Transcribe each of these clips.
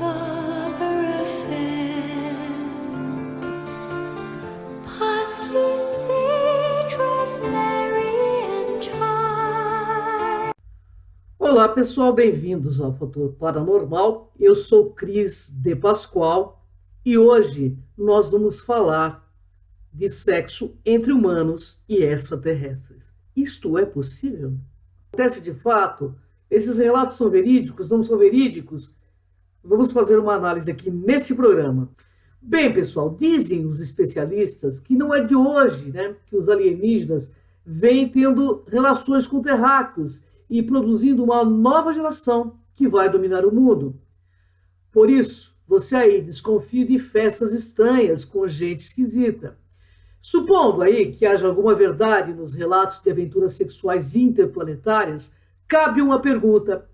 sober affair. Parsley, sage, rosemary and thyme. Olá pessoal, bem-vindos ao Fator Paranormal. Eu sou Cris de Pascoal e hoje nós vamos falar de sexo entre humanos e extraterrestres. Isto é possível? Acontece de fato? Esses relatos são verídicos? Não são verídicos? Vamos fazer uma análise aqui neste programa. Bem, pessoal, dizem os especialistas que não é de hoje, que os alienígenas vêm tendo relações com terráqueos e produzindo uma nova geração que vai dominar o mundo. Por isso, você aí desconfie de festas estranhas com gente esquisita. Supondo aí que haja alguma verdade nos relatos de aventuras sexuais interplanetárias, cabe uma pergunta.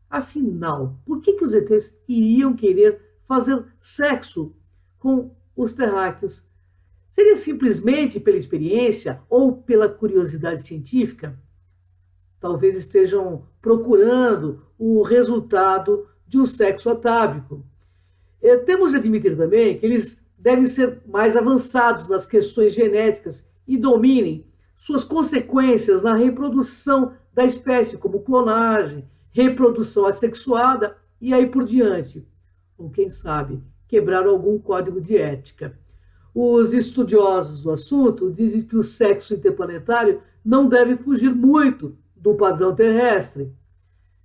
Afinal, por que os ETs iriam querer fazer sexo com os terráqueos? Seria simplesmente pela experiência ou pela curiosidade científica? Talvez estejam procurando o resultado de um sexo atávico. Temos de admitir também que eles devem ser mais avançados nas questões genéticas e dominem suas consequências na reprodução da espécie, como clonagem, reprodução assexuada e aí por diante. Ou quem sabe, quebrar algum código de ética. Os estudiosos do assunto dizem que o sexo interplanetário não deve fugir muito do padrão terrestre.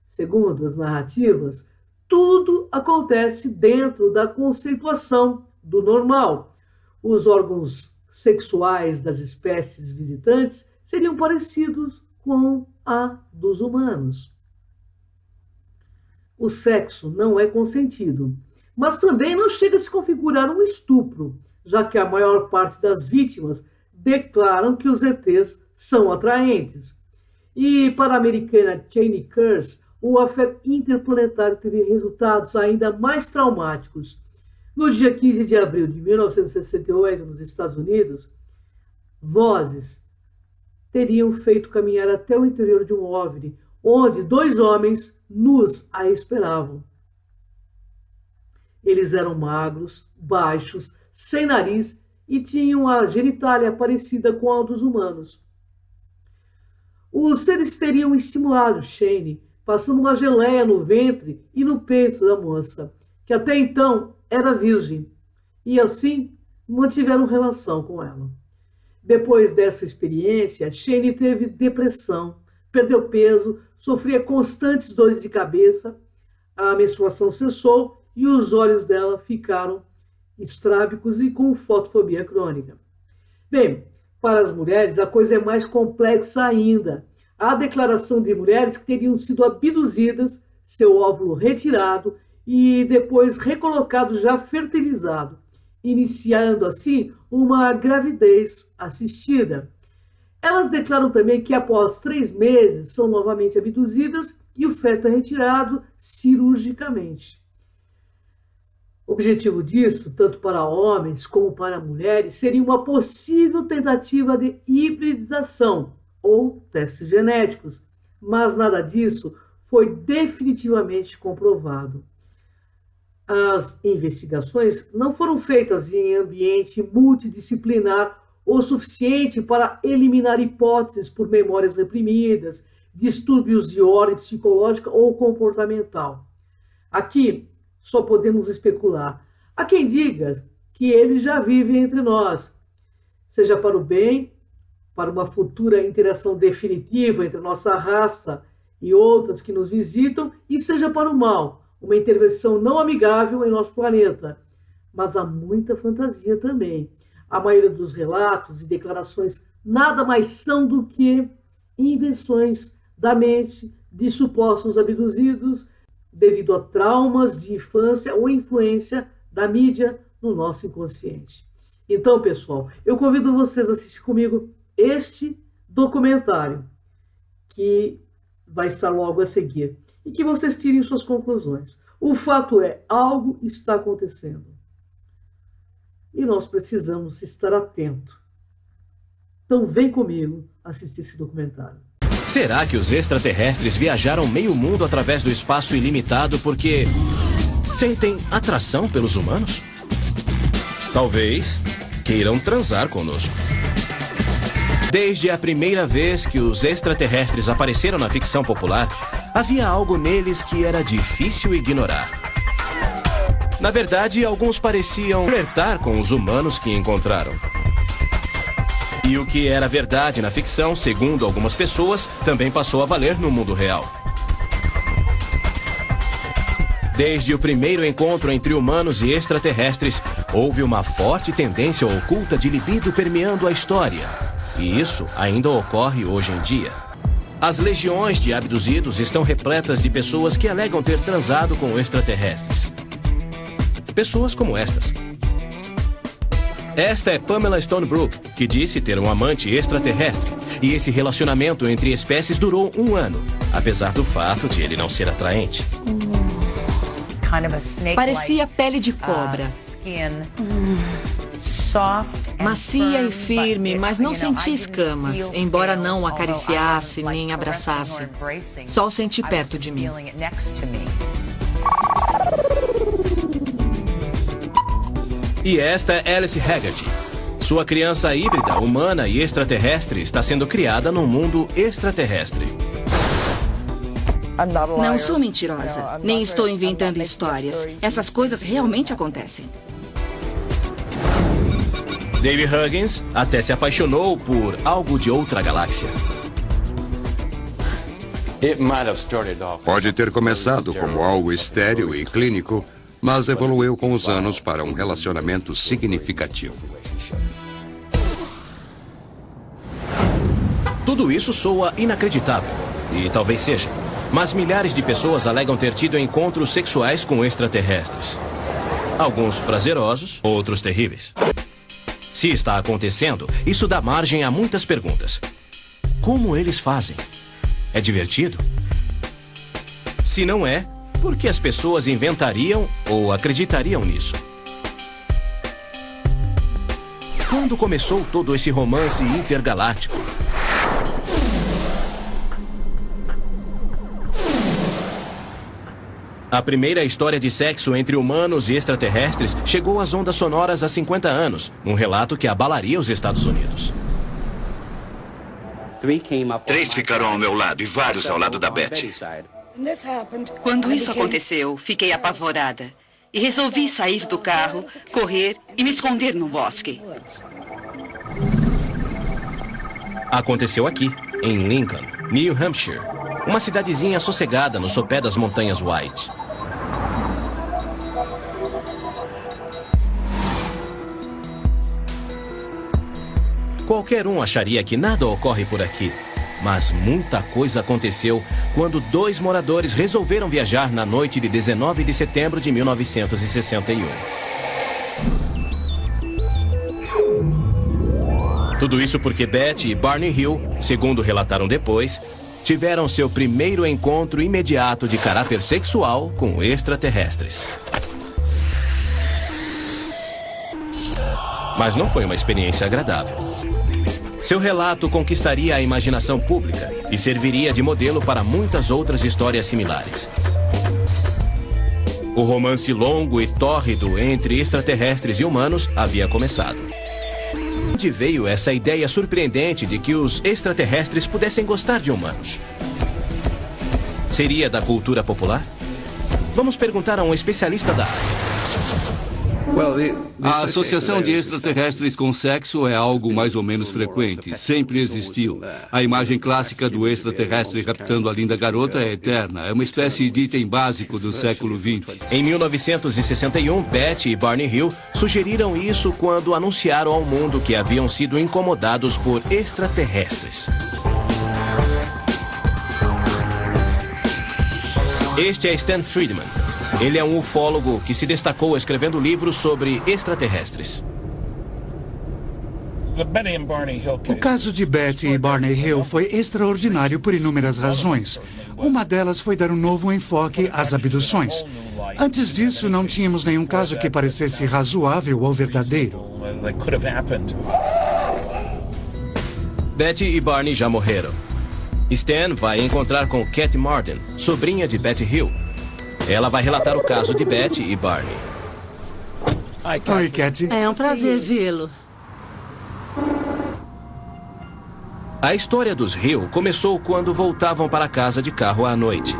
Segundo as narrativas, tudo acontece dentro da conceituação do normal. Os órgãos sexuais das espécies visitantes seriam parecidos com a dos humanos. O sexo não é consentido, mas também não chega a se configurar um estupro, já que a maior parte das vítimas declaram que os ETs são atraentes. E para a americana Jane Kurz, o afeto interplanetário teve resultados ainda mais traumáticos. No dia 15 de abril de 1968, nos Estados Unidos, vozes teriam feito caminhar até o interior de um OVNI, onde dois homens nus a esperavam. Eles eram magros, baixos, sem nariz e tinham a genitália parecida com a dos humanos. Os seres teriam estimulado Shane, passando uma geleia no ventre e no peito da moça, que até então era virgem, e assim mantiveram relação com ela. Depois dessa experiência, Shane teve depressão, perdeu peso, sofria constantes dores de cabeça, a menstruação cessou e os olhos dela ficaram estrábicos e com fotofobia crônica. Bem, para as mulheres a coisa é mais complexa ainda. Há declaração de mulheres que teriam sido abduzidas, seu óvulo retirado e depois recolocado já fertilizado, iniciando assim uma gravidez assistida. Elas declaram também que após 3 meses são novamente abduzidas e o feto é retirado cirurgicamente. O objetivo disso, tanto para homens como para mulheres, seria uma possível tentativa de hibridização ou testes genéticos, mas nada disso foi definitivamente comprovado. As investigações não foram feitas em ambiente multidisciplinar o suficiente para eliminar hipóteses por memórias reprimidas, distúrbios de ordem psicológica ou comportamental. Aqui só podemos especular. Há quem diga que eles já vivem entre nós, seja para o bem, para uma futura interação definitiva entre nossa raça e outras que nos visitam, e seja para o mal, uma intervenção não amigável em nosso planeta. Mas há muita fantasia também. A maioria dos relatos e declarações nada mais são do que invenções da mente de supostos abduzidos devido a traumas de infância ou influência da mídia no nosso inconsciente. Então, pessoal, eu convido vocês a assistir comigo este documentário que vai estar logo a seguir e que vocês tirem suas conclusões. O fato é, algo está acontecendo. E nós precisamos estar atentos. Então vem comigo assistir esse documentário. Será que os extraterrestres viajaram meio mundo através do espaço ilimitado porque sentem atração pelos humanos? Talvez queiram transar conosco. Desde a primeira vez que os extraterrestres apareceram na ficção popular, havia algo neles que era difícil ignorar. Na verdade, alguns pareciam flertar com os humanos que encontraram. E o que era verdade na ficção, segundo algumas pessoas, também passou a valer no mundo real. Desde o primeiro encontro entre humanos e extraterrestres, houve uma forte tendência oculta de libido permeando a história. E isso ainda ocorre hoje em dia. As legiões de abduzidos estão repletas de pessoas que alegam ter transado com extraterrestres. Pessoas como estas. Esta é Pamela Stonebrook, que disse ter um amante extraterrestre. E esse relacionamento entre espécies durou 1 ano, apesar do fato de ele não ser atraente. Parecia pele de cobra. Macia e firme, mas não senti escamas, embora não o acariciasse nem abraçasse. Só o senti perto de mim. E esta é Alice Haggerty. Sua criança híbrida, humana e extraterrestre está sendo criada num mundo extraterrestre. Não sou mentirosa, nem estou inventando histórias. Essas coisas realmente acontecem. Dave Huggins até se apaixonou por algo de outra galáxia. Pode ter começado como algo estéril e clínico, mas evoluiu com os anos para um relacionamento significativo. Tudo isso soa inacreditável, e talvez seja. Mas milhares de pessoas alegam ter tido encontros sexuais com extraterrestres. Alguns prazerosos, outros terríveis. Se está acontecendo, isso dá margem a muitas perguntas. Como eles fazem? É divertido? Se não é, por que as pessoas inventariam ou acreditariam nisso? Quando começou todo esse romance intergaláctico? A primeira história de sexo entre humanos e extraterrestres chegou às ondas sonoras há 50 anos, um relato que abalaria os Estados Unidos. 3 ficaram ao meu lado e vários ao lado da Betty. Quando isso aconteceu, fiquei apavorada e resolvi sair do carro, correr e me esconder no bosque. Aconteceu aqui, em Lincoln, New Hampshire, uma cidadezinha sossegada no sopé das montanhas White. Qualquer um acharia que nada ocorre por aqui, mas muita coisa aconteceu quando 2 moradores resolveram viajar na noite de 19 de setembro de 1961. Tudo isso porque Betty e Barney Hill, segundo relataram depois, tiveram seu primeiro encontro imediato de caráter sexual com extraterrestres. Mas não foi uma experiência agradável. Seu relato conquistaria a imaginação pública e serviria de modelo para muitas outras histórias similares. O romance longo e tórrido entre extraterrestres e humanos havia começado. De onde veio essa ideia surpreendente de que os extraterrestres pudessem gostar de humanos? Seria da cultura popular? Vamos perguntar a um especialista da área. A associação de extraterrestres com sexo é algo mais ou menos frequente. Sempre existiu. A imagem clássica do extraterrestre raptando a linda garota é eterna. É uma espécie de item básico do século XX. Em 1961, Betty e Barney Hill sugeriram isso quando anunciaram ao mundo que haviam sido incomodados por extraterrestres. Este é Stan Friedman. Ele é um ufólogo que se destacou escrevendo livros sobre extraterrestres. O caso de Betty e Barney Hill foi extraordinário por inúmeras razões. Uma delas foi dar um novo enfoque às abduções. Antes disso, não tínhamos nenhum caso que parecesse razoável ou verdadeiro. Betty e Barney já morreram. Stan vai encontrar com Kathy Marden, sobrinha de Betty Hill. ela vai relatar o caso de Betty e Barney. Oi, Cat. É um prazer vê-lo. A história dos Hill começou quando voltavam para casa de carro à noite.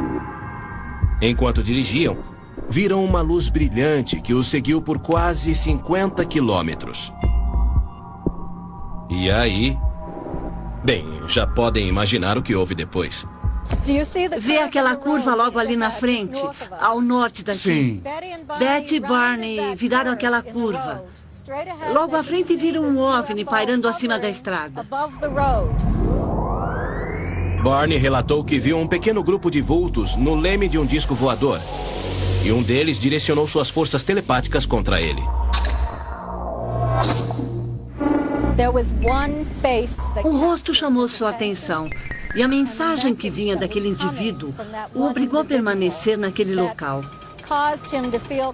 Enquanto dirigiam, viram uma luz brilhante que os seguiu por quase 50 quilômetros. E aí... Bem, já podem imaginar o que houve depois. Vê aquela curva logo ali na frente, ao norte daqui? Sim. Betty e Barney viraram aquela curva. Logo à frente viram um OVNI pairando acima da estrada. Barney relatou que viu um pequeno grupo de vultos no leme de um disco voador. E um deles direcionou suas forças telepáticas contra ele. Um rosto chamou sua atenção. E a mensagem que vinha daquele indivíduo o obrigou a permanecer naquele local.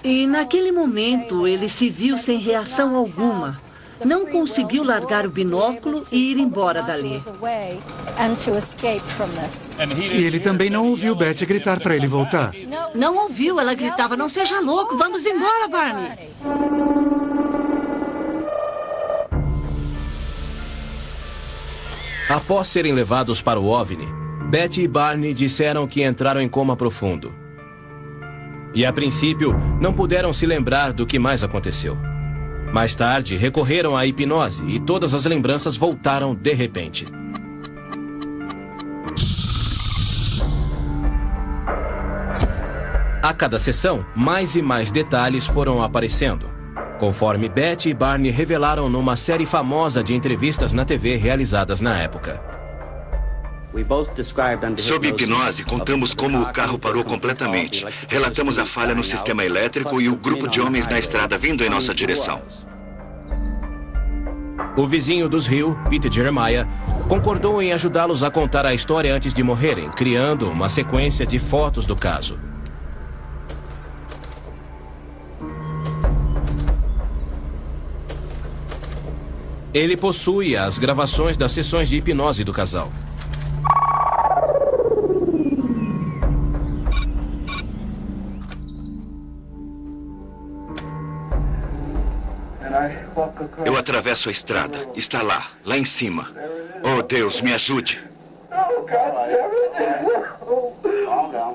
E naquele momento ele se viu sem reação alguma. Não conseguiu largar o binóculo e ir embora dali. E ele também não ouviu Betty gritar para ele voltar. Não ouviu, ela gritava, não seja louco, vamos embora, Barney. Após serem levados para o OVNI, Betty e Barney disseram que entraram em coma profundo. E a princípio, não puderam se lembrar do que mais aconteceu. Mais tarde, recorreram à hipnose e todas as lembranças voltaram de repente. A cada sessão, mais e mais detalhes foram aparecendo, conforme Betty e Barney revelaram numa série famosa de entrevistas na TV realizadas na época. Sob hipnose, contamos como o carro parou completamente. Relatamos a falha no sistema elétrico e o grupo de homens na estrada vindo em nossa direção. O vizinho dos Hill, Peter Jeremiah, concordou em ajudá-los a contar a história antes de morrerem, criando uma sequência de fotos do caso. Ele possui as gravações das sessões de hipnose do casal. Eu atravesso a estrada. Está lá em cima. Oh, Deus, me ajude.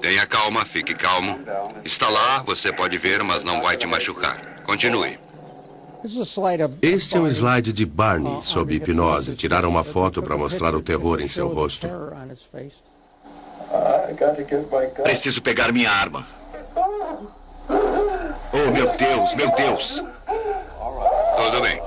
Tenha calma, fique calmo. Está lá, você pode ver, mas não vai te machucar. Continue. Este é um slide de Barney sob hipnose. Tiraram uma foto para mostrar o terror em seu rosto. Preciso pegar minha arma. Oh, meu Deus, meu Deus. Tudo bem.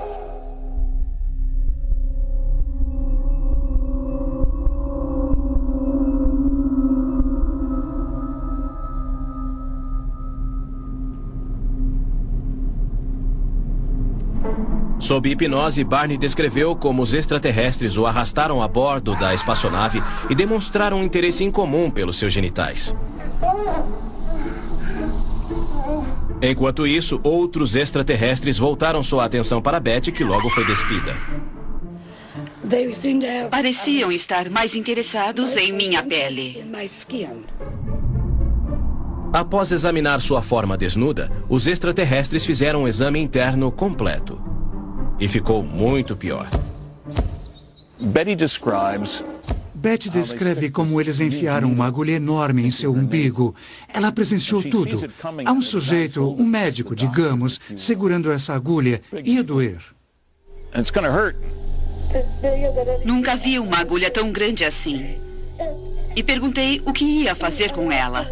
Sob hipnose, Barney descreveu como os extraterrestres o arrastaram a bordo da espaçonave e demonstraram um interesse incomum pelos seus genitais. Enquanto isso, outros extraterrestres voltaram sua atenção para Betty, que logo foi despida. Pareciam estar mais interessados em minha pele. Após examinar sua forma desnuda, os extraterrestres fizeram um exame interno completo. E ficou muito pior. Betty descreve como eles enfiaram uma agulha enorme em seu umbigo. Ela presenciou tudo. Há um sujeito, um médico, digamos, segurando essa agulha. Ia doer. Nunca vi uma agulha tão grande assim. E perguntei o que ia fazer com ela.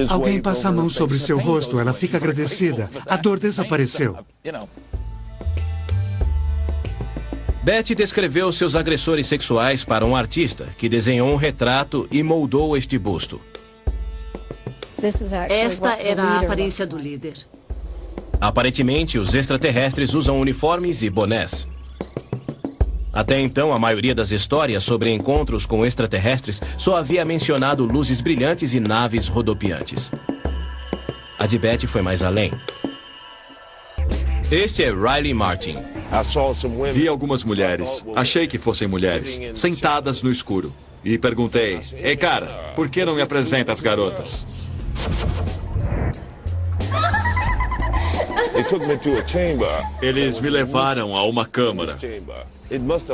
Alguém passa a mão sobre seu rosto, ela fica agradecida. A dor desapareceu. Betty descreveu seus agressores sexuais para um artista que desenhou um retrato e moldou este busto. Esta era a aparência do líder. Aparentemente, os extraterrestres usam uniformes e bonés. Até então, a maioria das histórias sobre encontros com extraterrestres só havia mencionado luzes brilhantes e naves rodopiantes. A de Betty foi mais além. Este é Riley Martin, Vi algumas mulheres, achei que fossem mulheres, sentadas no escuro. E perguntei, ei cara, por que não me apresenta as garotas? Eles me levaram a uma câmara.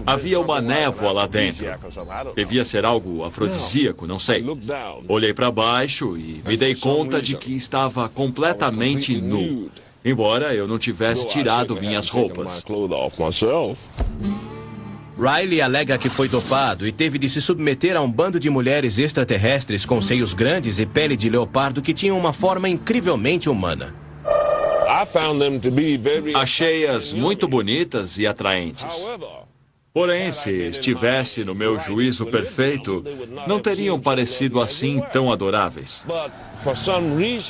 Havia uma névoa lá dentro. Devia ser algo afrodisíaco, não sei. Olhei para baixo e me dei conta de que estava completamente nu, embora eu não tivesse tirado minhas roupas. Riley alega que foi dopado e teve de se submeter a um bando de mulheres extraterrestres com seios grandes e pele de leopardo que tinham uma forma incrivelmente humana. Achei-as muito bonitas e atraentes. Porém, se estivesse no meu juízo perfeito, não teriam parecido assim tão adoráveis.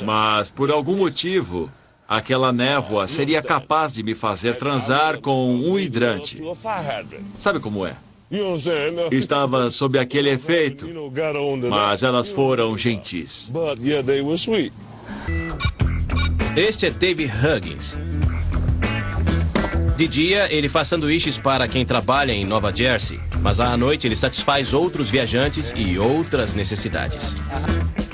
Mas, por algum motivo, aquela névoa seria capaz de me fazer transar com um hidrante. Sabe como é? Estava sob aquele efeito, mas elas foram gentis. Este é David Huggins. De dia, ele faz sanduíches para quem trabalha em Nova Jersey, mas à noite ele satisfaz outros viajantes e outras necessidades.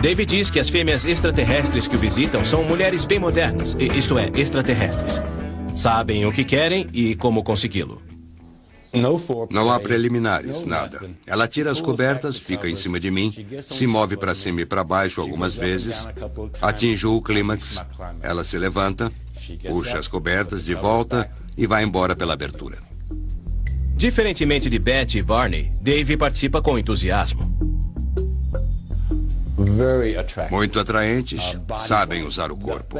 David diz que as fêmeas extraterrestres que o visitam são mulheres bem modernas, isto é, extraterrestres. Sabem o que querem e como consegui-lo. Não há preliminares, nada. Ela tira as cobertas, fica em cima de mim, se move para cima e para baixo algumas vezes, atinge o clímax, ela se levanta, puxa as cobertas de volta e vai embora pela abertura. Diferentemente de Betty e Barney, Dave participa com entusiasmo. Muito atraentes, sabem usar o corpo.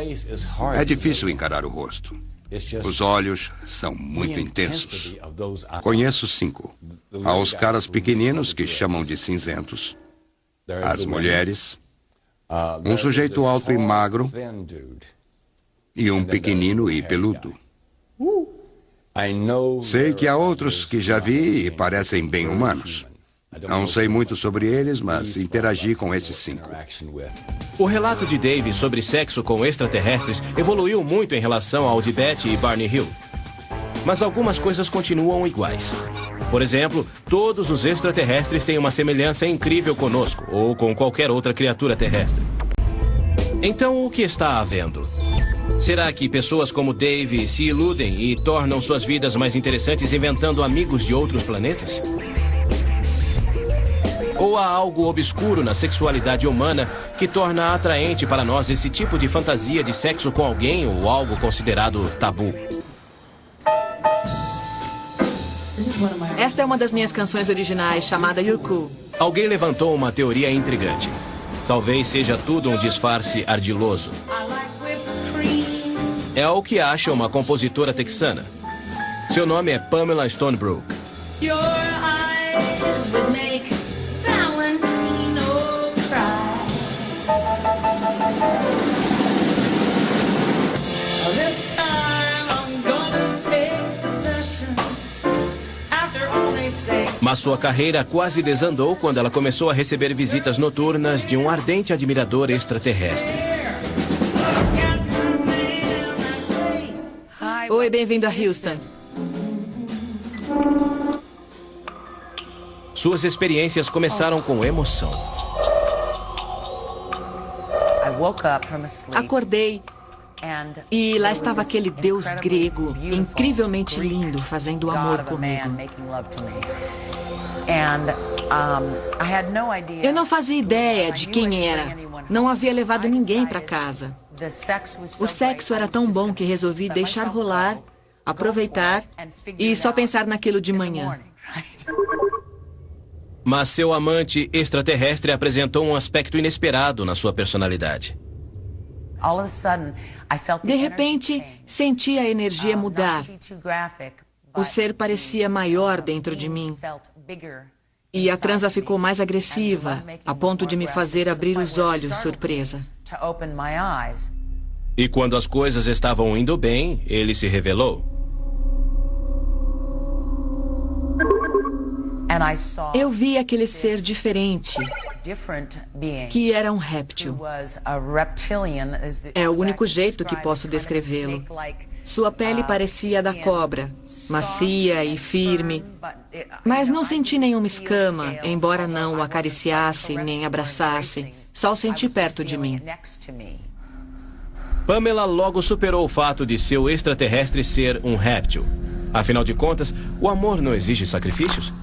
É difícil encarar o rosto. Os olhos são muito intensos. Conheço 5. Há os caras pequeninos que chamam de cinzentos. As mulheres. Um sujeito alto e magro. E um pequenino e peludo. Sei que há outros que já vi e parecem bem humanos. Não sei muito sobre eles, mas interagi com esses 5. O relato de Dave sobre sexo com extraterrestres evoluiu muito em relação ao de Betty e Barney Hill. Mas algumas coisas continuam iguais. Por exemplo, todos os extraterrestres têm uma semelhança incrível conosco ou com qualquer outra criatura terrestre. Então, o que está havendo? Será que pessoas como Dave se iludem e tornam suas vidas mais interessantes inventando amigos de outros planetas? Ou há algo obscuro na sexualidade humana que torna atraente para nós esse tipo de fantasia de sexo com alguém ou algo considerado tabu? Esta é uma das minhas canções originais, chamada You're Cool. Alguém levantou uma teoria intrigante. Talvez seja tudo um disfarce ardiloso. É o que acha uma compositora texana. Seu nome é Pamela Stonebrook. Your eyes would make Valentino cry. This time I'm gonna take possession. After all they say. Mas sua carreira quase desandou quando ela começou a receber visitas noturnas de um ardente admirador extraterrestre. Oi, bem-vindo a Houston. Suas experiências começaram com emoção. Acordei e lá estava aquele deus grego, incrivelmente lindo, fazendo amor comigo. Eu não fazia ideia de quem era. Não havia levado ninguém para casa. O sexo era tão bom que resolvi deixar rolar, aproveitar e só pensar naquilo de manhã. Mas seu amante extraterrestre apresentou um aspecto inesperado na sua personalidade. De repente, senti a energia mudar. O ser parecia maior dentro de mim. E a transa ficou mais agressiva, a ponto de me fazer abrir os olhos, surpresa. E quando as coisas estavam indo bem, ele se revelou. Eu vi aquele ser diferente, que era um réptil. É o único jeito que posso descrevê-lo. Sua pele parecia a da cobra. macia e firme. Mas não senti nenhuma escama, embora não o acariciasse nem abraçasse. Só o senti perto de mim. Pamela logo superou o fato de seu extraterrestre ser um réptil. Afinal de contas, o amor não exige sacrifícios?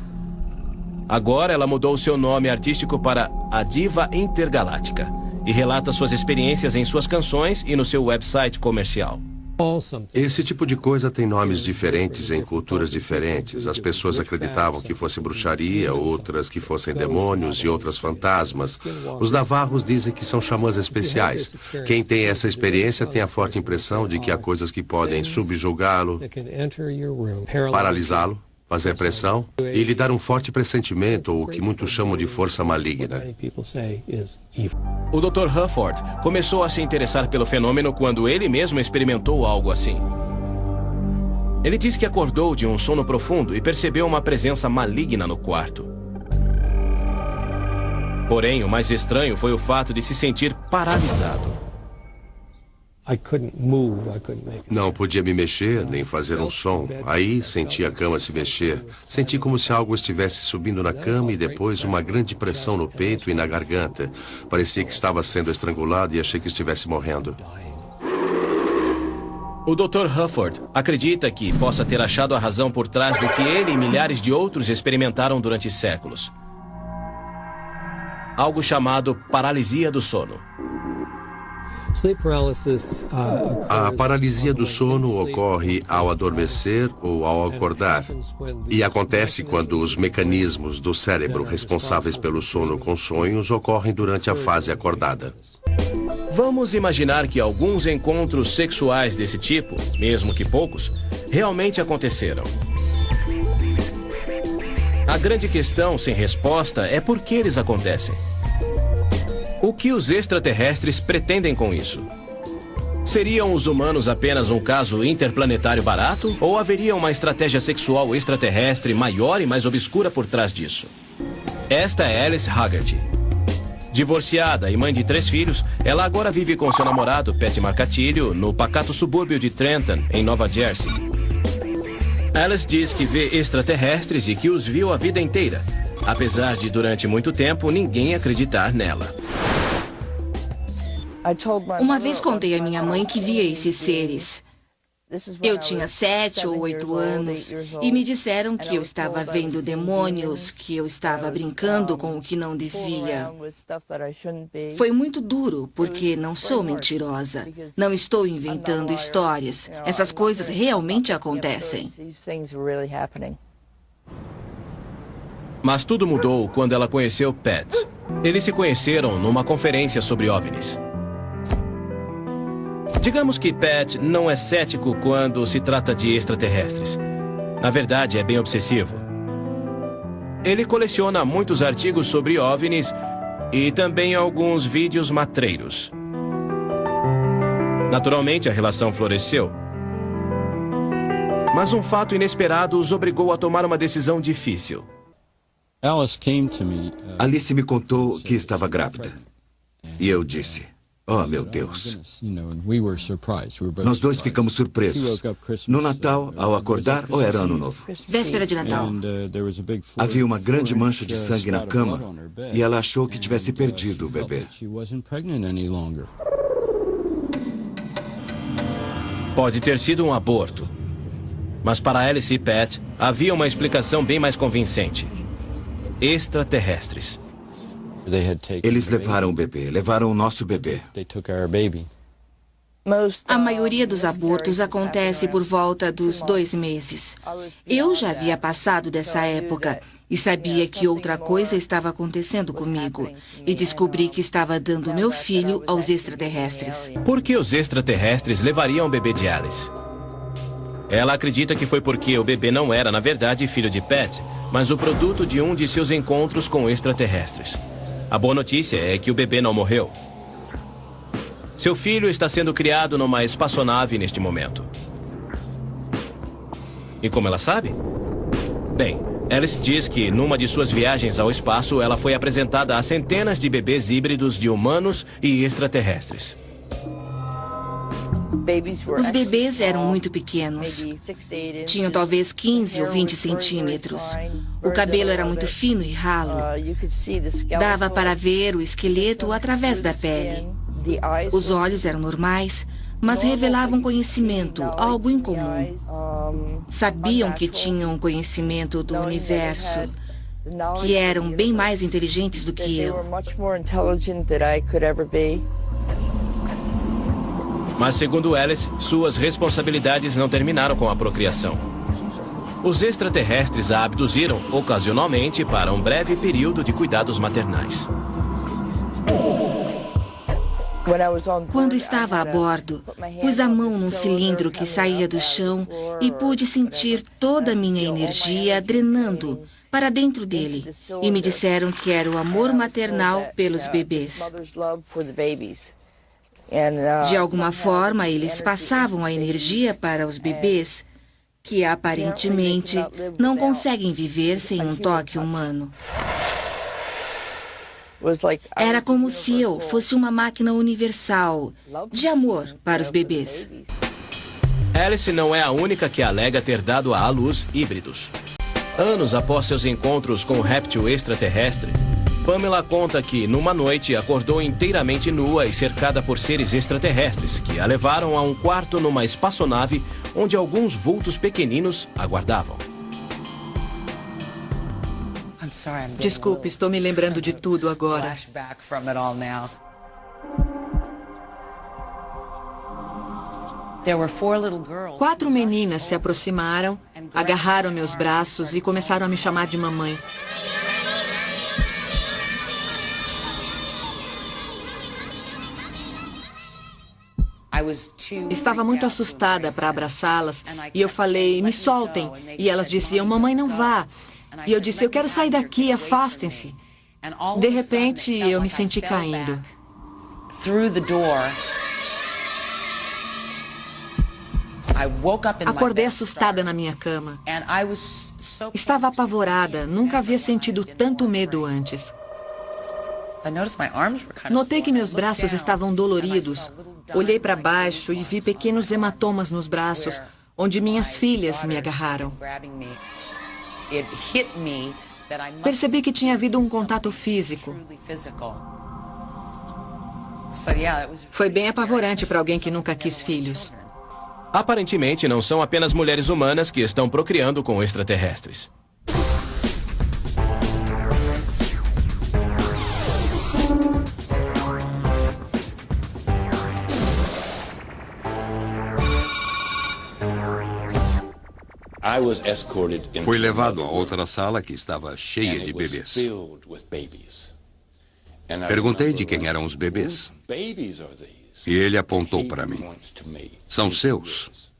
Agora ela mudou seu nome artístico para A Diva Intergaláctica e relata suas experiências em suas canções e no seu website comercial. Esse tipo de coisa tem nomes diferentes em culturas diferentes. As pessoas acreditavam que fosse bruxaria, outras que fossem demônios e outras fantasmas. Os navarros dizem que são xamãs especiais. Quem tem essa experiência tem a forte impressão de que há coisas que podem subjugá-lo, paralisá-lo, fazer pressão e lhe dar um forte pressentimento, ou o que muitos chamam de força maligna. O Dr. Hufford começou a se interessar pelo fenômeno quando ele mesmo experimentou algo assim. Ele diz que acordou de um sono profundo e percebeu uma presença maligna no quarto. Porém, o mais estranho foi o fato de se sentir paralisado. Não podia me mexer, nem fazer um som. Aí senti a cama se mexer. Senti como se algo estivesse subindo na cama e depois uma grande pressão no peito e na garganta. Parecia que estava sendo estrangulado e achei que estivesse morrendo. O Dr. Hufford acredita que possa ter achado a razão por trás do que ele e milhares de outros experimentaram durante séculos. Algo chamado paralisia do sono. A paralisia do sono ocorre ao adormecer ou ao acordar. E acontece quando os mecanismos do cérebro responsáveis pelo sono com sonhos ocorrem durante a fase acordada. Vamos imaginar que alguns encontros sexuais desse tipo, mesmo que poucos, realmente aconteceram. A grande questão sem resposta é por que eles acontecem. O que os extraterrestres pretendem com isso? Seriam os humanos apenas um caso interplanetário barato? Ou haveria uma estratégia sexual extraterrestre maior e mais obscura por trás disso? Esta é Alice Haggerty. Divorciada e mãe de 3 filhos, ela agora vive com seu namorado, Pat Marcatillo, no pacato subúrbio de Trenton, em Nova Jersey. Alice diz que vê extraterrestres e que os viu a vida inteira, apesar de, durante muito tempo, ninguém acreditar nela. Uma vez contei à minha mãe que via esses seres. Eu tinha 7 ou 8 anos e me disseram que eu estava vendo demônios, que eu estava brincando com o que não devia. Foi muito duro, porque não sou mentirosa. Não estou inventando histórias. Essas coisas realmente acontecem. Mas tudo mudou quando ela conheceu Pat. Eles se conheceram numa conferência sobre OVNIs. Digamos que Pat não é cético quando se trata de extraterrestres. Na verdade, é bem obsessivo. Ele coleciona muitos artigos sobre OVNIs e também alguns vídeos matreiros. Naturalmente, a relação floresceu. Mas um fato inesperado os obrigou a tomar uma decisão difícil. Alice me contou que estava grávida. E eu disse... Oh, meu Deus. Nós dois ficamos surpresos. No Natal, ao acordar, ou era Ano Novo? Véspera de Natal. Havia uma grande mancha de sangue na cama e ela achou que tivesse perdido o bebê. Pode ter sido um aborto. Mas para Alice e Pat, havia uma explicação bem mais convincente. Extraterrestres. Eles levaram o bebê, levaram o nosso bebê. A maioria dos abortos acontece por volta dos 2 meses. Eu já havia passado dessa época e sabia que outra coisa estava acontecendo comigo. E descobri que estava dando meu filho aos extraterrestres. Por que os extraterrestres levariam o bebê de Alice? Ela acredita que foi porque o bebê não era, na verdade, filho de Pat, mas o produto de um de seus encontros com extraterrestres. A boa notícia é que o bebê não morreu. Seu filho está sendo criado numa espaçonave neste momento. E como ela sabe? Bem, Alice diz que numa de suas viagens ao espaço, ela foi apresentada a centenas de bebês híbridos de humanos e extraterrestres. Os bebês eram muito pequenos. Tinham talvez 15 ou 20 centímetros. O cabelo era muito fino e ralo. Dava para ver o esqueleto através da pele. Os olhos eram normais, mas revelavam conhecimento, algo incomum. Sabiam que tinham conhecimento do universo, que eram bem mais inteligentes do que eu. Mas, segundo Alice, suas responsabilidades não terminaram com a procriação. Os extraterrestres a abduziram ocasionalmente para um breve período de cuidados maternais. Quando estava a bordo, pus a mão num cilindro que saía do chão e pude sentir toda a minha energia drenando para dentro dele. E me disseram que era o amor maternal pelos bebês. De alguma forma, eles passavam a energia para os bebês, que aparentemente não conseguem viver sem um toque humano. Era como se eu fosse uma máquina universal de amor para os bebês. Alice não é a única que alega ter dado à luz híbridos. Anos após seus encontros com o réptil extraterrestre, Pamela conta que, numa noite, acordou inteiramente nua e cercada por seres extraterrestres, que a levaram a um quarto numa espaçonave onde alguns vultos pequeninos aguardavam. Desculpe, estou me lembrando de tudo agora. 4 meninas se aproximaram, agarraram meus braços e começaram a me chamar de mamãe. Estava muito assustada para abraçá-las e eu falei, me soltem. E elas diziam, mamãe, não vá. E eu disse, eu quero sair daqui, afastem-se. De repente, eu me senti caindo. Acordei assustada na minha cama. Estava apavorada, nunca havia sentido tanto medo antes. Notei que meus braços estavam doloridos. Olhei para baixo e vi pequenos hematomas nos braços, onde minhas filhas me agarraram. Percebi que tinha havido um contato físico. Foi bem apavorante para alguém que nunca quis filhos. Aparentemente, não são apenas mulheres humanas que estão procriando com extraterrestres. Fui levado a outra sala que estava cheia de bebês. Perguntei de quem eram os bebês. E ele apontou para mim. São seus.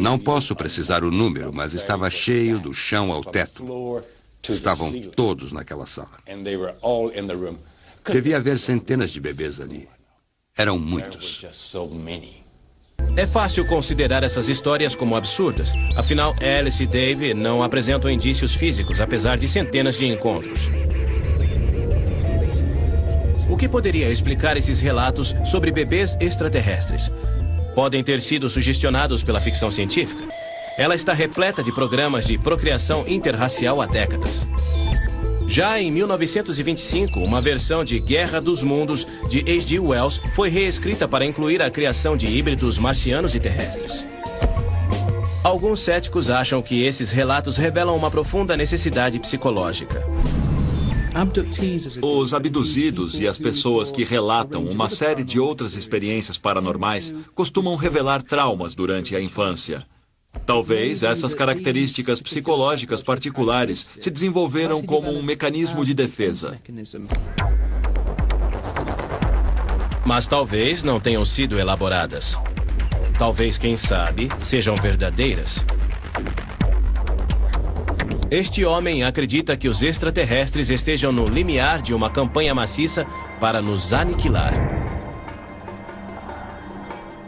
Não posso precisar o número, mas estava cheio do chão ao teto. Estavam todos naquela sala. Devia haver centenas de bebês ali. Eram muitos. É fácil considerar essas histórias como absurdas. Afinal, Alice e Dave não apresentam indícios físicos, apesar de centenas de encontros. O que poderia explicar esses relatos sobre bebês extraterrestres? Podem ter sido sugestionados pela ficção científica? Ela está repleta de programas de procriação interracial há décadas. Já em 1925, uma versão de Guerra dos Mundos, de H.G. Wells, foi reescrita para incluir a criação de híbridos marcianos e terrestres. Alguns céticos acham que esses relatos revelam uma profunda necessidade psicológica. Os abduzidos e as pessoas que relatam uma série de outras experiências paranormais costumam revelar traumas durante a infância. Talvez essas características psicológicas particulares se desenvolveram como um mecanismo de defesa. Mas talvez não tenham sido elaboradas. Talvez, quem sabe, sejam verdadeiras. Este homem acredita que os extraterrestres estejam no limiar de uma campanha maciça para nos aniquilar.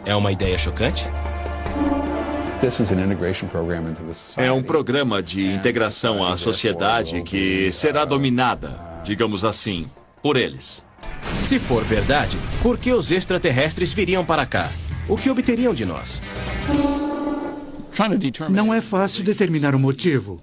É uma ideia chocante? É um programa de integração à sociedade que será dominada, digamos assim, por eles. Se for verdade, por que os extraterrestres viriam para cá? o que obteriam de nós? Não é fácil determinar o motivo.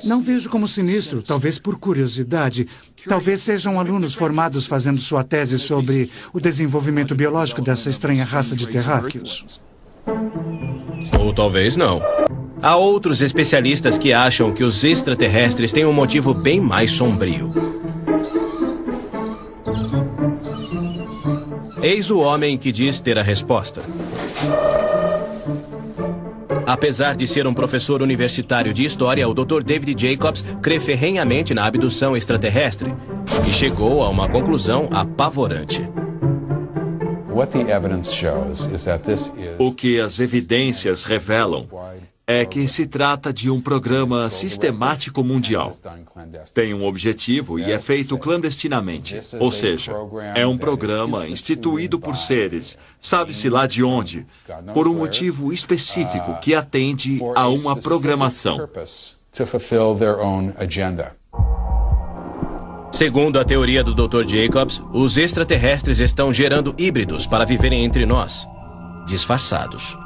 Não vejo como sinistro, talvez por curiosidade. Talvez sejam alunos formados fazendo sua tese sobre o desenvolvimento biológico dessa estranha raça de terráqueos. Ou talvez não. Há outros especialistas que acham que os extraterrestres têm um motivo bem mais sombrio. Eis o homem que diz ter a resposta. Apesar de ser um professor universitário de história, o Dr. David Jacobs crê ferrenhamente na abdução extraterrestre e chegou a uma conclusão apavorante. O que as evidências revelam é que se trata de um programa sistemático mundial. Tem um objetivo e é feito clandestinamente. Ou seja, é um programa instituído por seres, sabe-se lá de onde, por um motivo específico que atende a uma programação. Segundo a teoria do Dr. Jacobs, os extraterrestres estão gerando híbridos para viverem entre nós, disfarçados.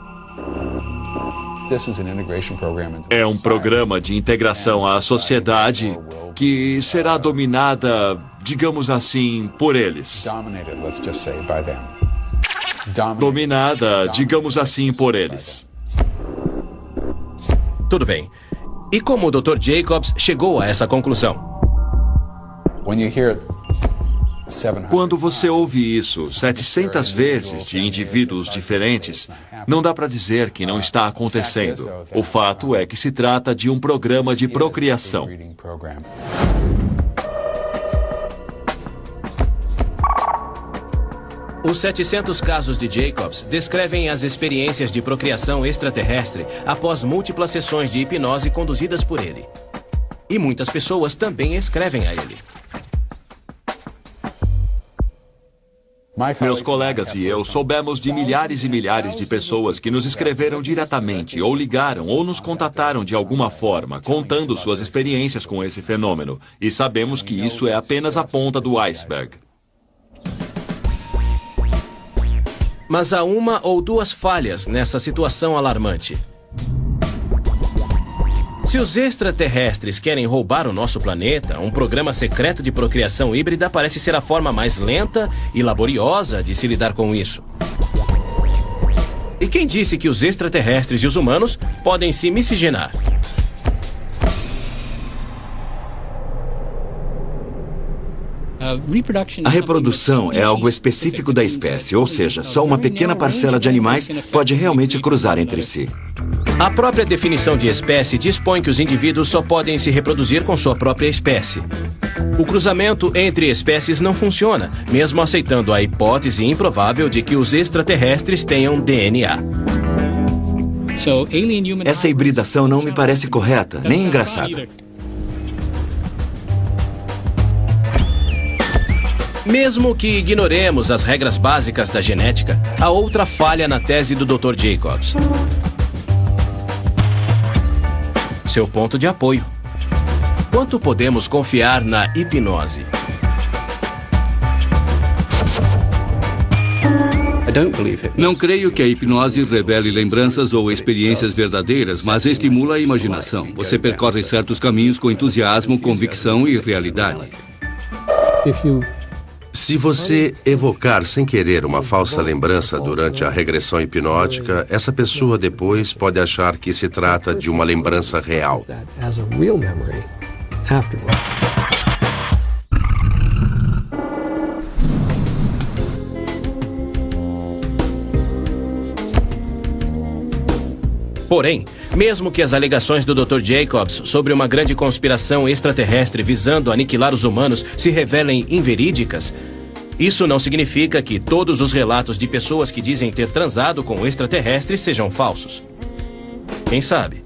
É um programa de integração à sociedade que será dominada, digamos assim, por eles. Dominada, digamos assim, por eles. Tudo bem. E como o Dr. Jacobs chegou a essa conclusão? Quando você ouve isso 700 vezes de indivíduos diferentes, não dá para dizer que não está acontecendo. O fato é que se trata de um programa de procriação. Os 700 casos de Jacobs descrevem as experiências de procriação extraterrestre após múltiplas sessões de hipnose conduzidas por ele. E muitas pessoas também escrevem a ele. Meus colegas e eu soubemos de milhares e milhares de pessoas que nos escreveram diretamente, ou ligaram, ou nos contataram de alguma forma, contando suas experiências com esse fenômeno. E sabemos que isso é apenas a ponta do iceberg. Mas há uma ou duas falhas nessa situação alarmante. Se os extraterrestres querem roubar o nosso planeta, um programa secreto de procriação híbrida parece ser a forma mais lenta e laboriosa de se lidar com isso. E quem disse que os extraterrestres e os humanos podem se miscigenar? A reprodução é algo específico da espécie, ou seja, só uma pequena parcela de animais pode realmente cruzar entre si. A própria definição de espécie dispõe que os indivíduos só podem se reproduzir com sua própria espécie. O cruzamento entre espécies não funciona, mesmo aceitando a hipótese improvável de que os extraterrestres tenham DNA. Essa hibridação não me parece correta, nem engraçada. Mesmo que ignoremos as regras básicas da genética, há outra falha na tese do Dr. Jacobs. Seu ponto de apoio. Quanto podemos confiar na hipnose? Não creio que a hipnose revele lembranças ou experiências verdadeiras, mas estimula a imaginação. Você percorre certos caminhos com entusiasmo, convicção e realidade. Se você evocar sem querer uma falsa lembrança durante a regressão hipnótica, essa pessoa depois pode achar que se trata de uma lembrança real. Porém, mesmo que as alegações do Dr. Jacobs sobre uma grande conspiração extraterrestre visando aniquilar os humanos se revelem inverídicas, isso não significa que todos os relatos de pessoas que dizem ter transado com extraterrestres sejam falsos. Quem sabe?